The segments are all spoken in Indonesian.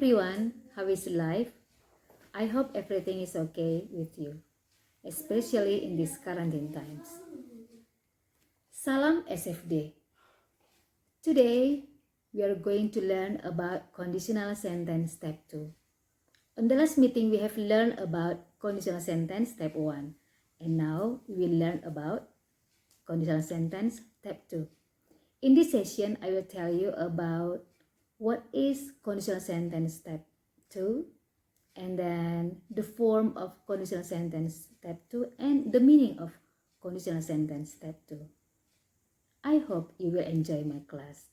everyone, how is life? I hope everything is okay with you, especially in these quarantine times. Salam SFD. Today, we are going to learn about conditional sentence step 2. On the last meeting, we have learned about conditional sentence step 1. And now, we will learn about conditional sentence step 2. In this session, I will tell you about what is conditional sentence step 2, and then the form of conditional sentence step 2 and the meaning of conditional sentence step 2. I hope you will enjoy my class.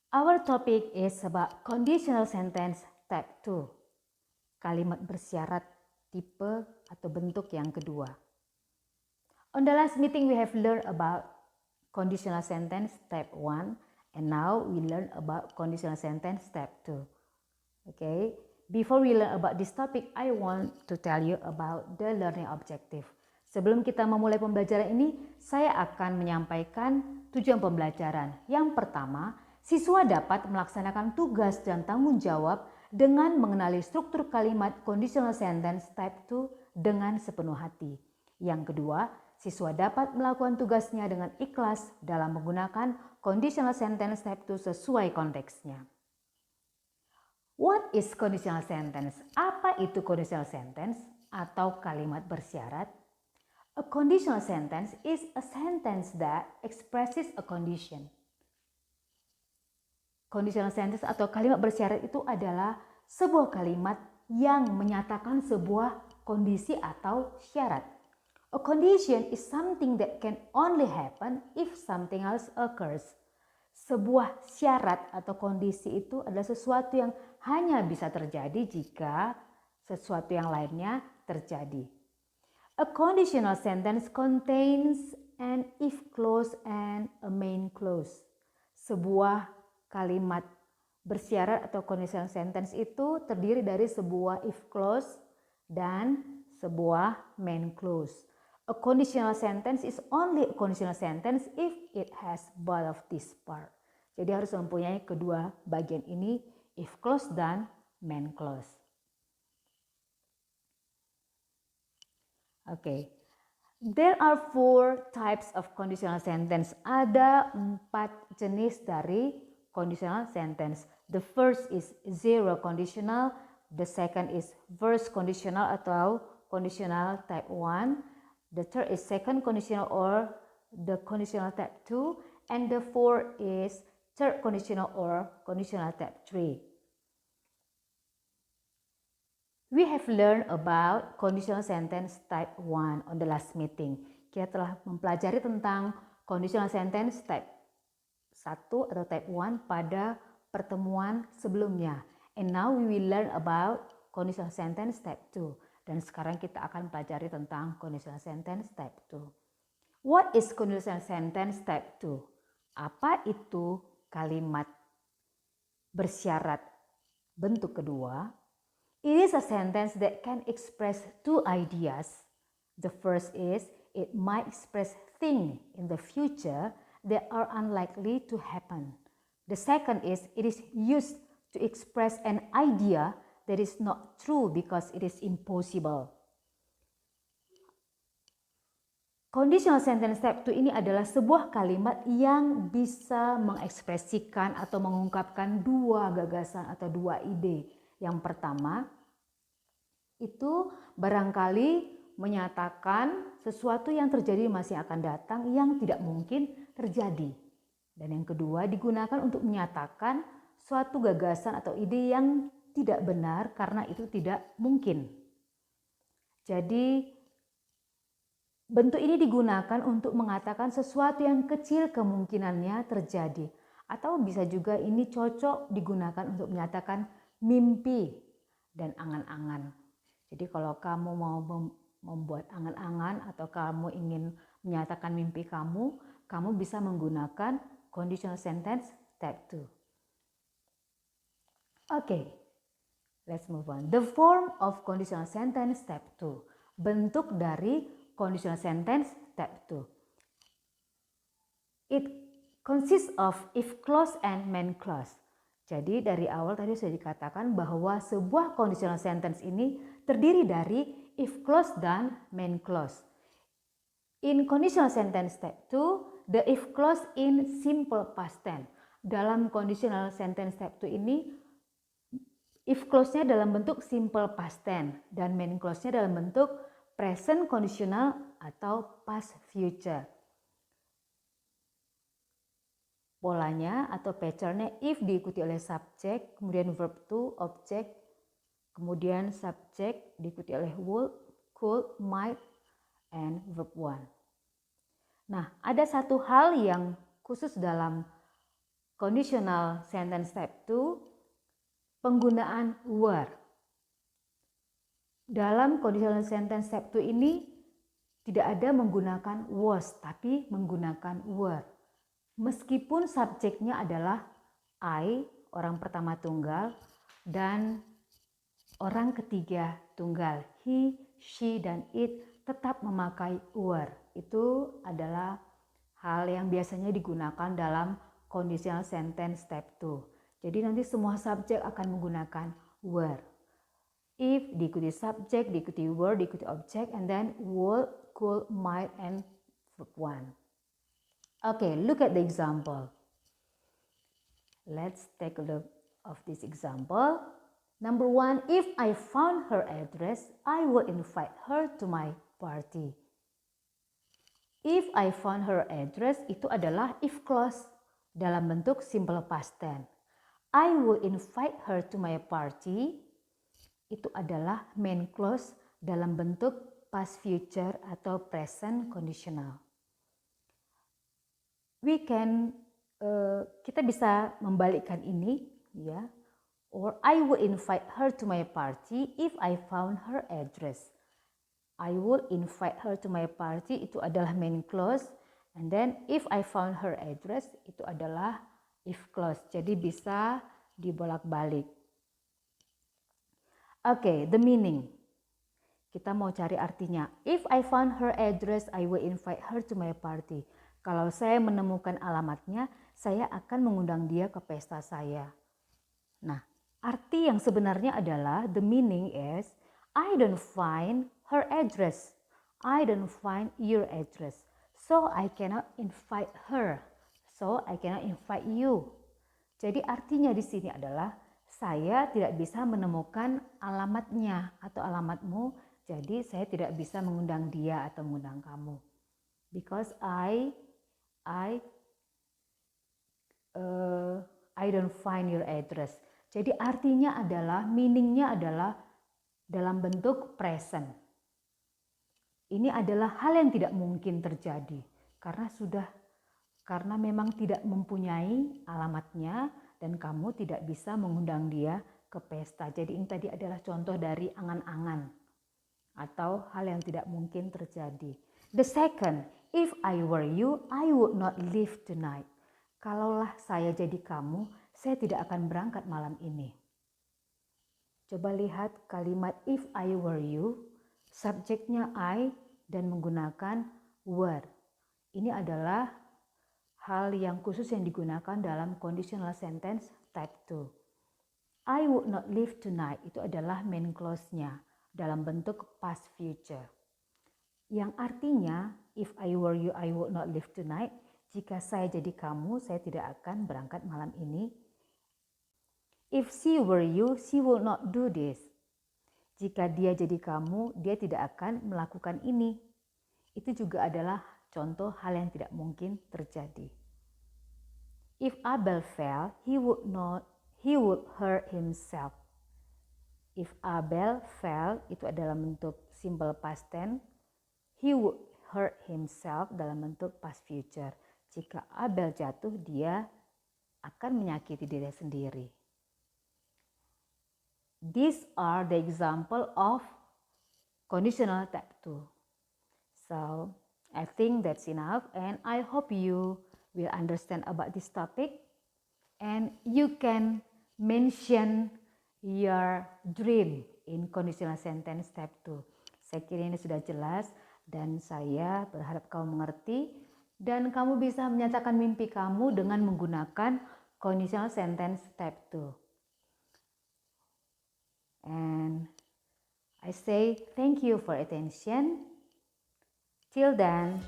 Our topic is about conditional sentence step 2. Kalimat bersyarat tipe atau bentuk yang kedua. On the last meeting, we have learned about conditional sentence step 1, and now we learn about conditional sentence step 2. Okay, before we learn about this topic, I want to tell you about the learning objective. Sebelum kita memulai pembelajaran ini, saya akan menyampaikan tujuan pembelajaran. Yang pertama, siswa dapat melaksanakan tugas dan tanggung jawab dengan mengenali struktur kalimat conditional sentence step 2 dengan sepenuh hati. Yang kedua, siswa dapat melakukan tugasnya dengan ikhlas dalam menggunakan conditional sentence step 2 sesuai konteksnya. What is conditional sentence? Apa itu conditional sentence atau kalimat bersyarat? A conditional sentence is a sentence that expresses a condition. Conditional sentence atau kalimat bersyarat itu adalah sebuah kalimat yang menyatakan sebuah kondisi atau syarat. A condition is something that can only happen if something else occurs. Sebuah syarat atau kondisi itu adalah sesuatu yang hanya bisa terjadi jika sesuatu yang lainnya terjadi. A conditional sentence contains an if clause and a main clause. Sebuah kalimat bersyarat atau conditional sentence itu terdiri dari sebuah if clause dan sebuah main clause. A conditional sentence is only a conditional sentence if it has both of this part. Jadi harus mempunyai kedua bagian ini, if clause dan main clause. Okay. There are 4 types of conditional sentence. Ada 4 jenis dari conditional sentence. The first is zero conditional, the second is first conditional atau conditional type 1. The third is second conditional or the conditional type 2, and the fourth is third conditional or conditional type 3. We have learned about conditional sentence type 1 on the last meeting. Kita telah mempelajari tentang conditional sentence type 1 atau type 1 pada pertemuan sebelumnya. And now we will learn about conditional sentence type 2. Dan sekarang kita akan pelajari tentang conditional sentence type 2. What is conditional sentence type 2? Apa itu kalimat bersyarat bentuk kedua? It is a sentence that can express 2 ideas. The first is it might express things in the future that are unlikely to happen. The second is it is used to express an idea that is not true because it is impossible. Conditional sentence type 2 ini adalah sebuah kalimat yang bisa mengekspresikan atau mengungkapkan 2 gagasan atau 2 ide. Yang pertama, itu barangkali menyatakan sesuatu yang terjadi masih akan datang yang tidak mungkin terjadi. Dan yang kedua, digunakan untuk menyatakan suatu gagasan atau ide yang tidak benar karena itu tidak mungkin. Jadi, bentuk ini digunakan untuk mengatakan sesuatu yang kecil kemungkinannya terjadi. Atau bisa juga ini cocok digunakan untuk menyatakan mimpi dan angan-angan. Jadi kalau kamu mau membuat angan-angan atau kamu ingin menyatakan mimpi kamu, kamu bisa menggunakan conditional sentence type 2. Okay, let's move on. The form of conditional sentence type 2. Bentuk dari conditional sentence type 2. It consists of if clause and main clause. Jadi dari awal tadi sudah dikatakan bahwa sebuah conditional sentence ini terdiri dari if clause dan main clause. In conditional sentence step 2, the if clause in simple past tense. Dalam conditional sentence step 2 ini, if clause-nya dalam bentuk simple past tense dan main clause-nya dalam bentuk present conditional atau past future. Polanya atau pattern-nya if diikuti oleh subject, kemudian verb to, object, kemudian subject diikuti oleh would, could, might, and verb 1. Nah, ada satu hal yang khusus dalam conditional sentence step 2, penggunaan were. Dalam conditional sentence step 2 ini tidak ada menggunakan was, tapi menggunakan were. Meskipun subjeknya adalah I, orang pertama tunggal, dan orang ketiga tunggal, he, she, dan it tetap memakai were. Itu adalah hal yang biasanya digunakan dalam conditional sentence step 2. Jadi nanti semua subjek akan menggunakan were. If diikuti subjek, diikuti were, diikuti object, and then would, could, might, and verb 1. Okay, look at the example. Let's take a look of this example. Number 1, if I found her address, I will invite her to my party. If I found her address itu adalah if clause dalam bentuk simple past tense. I will invite her to my party itu adalah main clause dalam bentuk past future atau present conditional. Kita bisa membalikkan ini, ya. Or I will invite her to my party if I found her address. I will invite her to my party itu adalah main clause, and then if I found her address itu adalah if clause. Jadi bisa dibolak-balik. Okay, the meaning. Kita mau cari artinya. If I found her address, I will invite her to my party. Kalau saya menemukan alamatnya, saya akan mengundang dia ke pesta saya. Nah, arti yang sebenarnya adalah the meaning is I don't find her address. I don't find your address. So I cannot invite her. So I cannot invite you. Jadi artinya di sini adalah saya tidak bisa menemukan alamatnya atau alamatmu. Jadi saya tidak bisa mengundang dia atau mengundang kamu. Because I don't find your address. Jadi artinya adalah, meaningnya adalah dalam bentuk present. Ini adalah hal yang tidak mungkin terjadi karena memang tidak mempunyai alamatnya dan kamu tidak bisa mengundang dia ke pesta. Jadi ini tadi adalah contoh dari angan-angan atau hal yang tidak mungkin terjadi. The second, if I were you, I would not leave tonight. Kalaulah saya jadi kamu, saya tidak akan berangkat malam ini. Coba lihat kalimat if I were you, subjeknya I dan menggunakan were. Ini adalah hal yang khusus yang digunakan dalam conditional sentence type 2. I would not leave tonight itu adalah main clause-nya dalam bentuk past future. Yang artinya, if I were you, I would not leave tonight. Jika saya jadi kamu, saya tidak akan berangkat malam ini. If she were you, she would not do this. Jika dia jadi kamu, dia tidak akan melakukan ini. Itu juga adalah contoh hal yang tidak mungkin terjadi. If Abel fell, he would hurt himself. If Abel fell, itu adalah bentuk simple past tense. He would hurt himself dalam bentuk past future. Jika Abel jatuh, dia akan menyakiti diri sendiri. These are the example of conditional type 2. So, I think that's enough and I hope you will understand about this topic and you can mention your dream in conditional sentence type 2. Saya kira ini sudah jelas dan saya berharap kamu mengerti Dan kamu bisa menyatakan mimpi kamu dengan menggunakan conditional sentence step 2. And I say thank you for attention. Till then.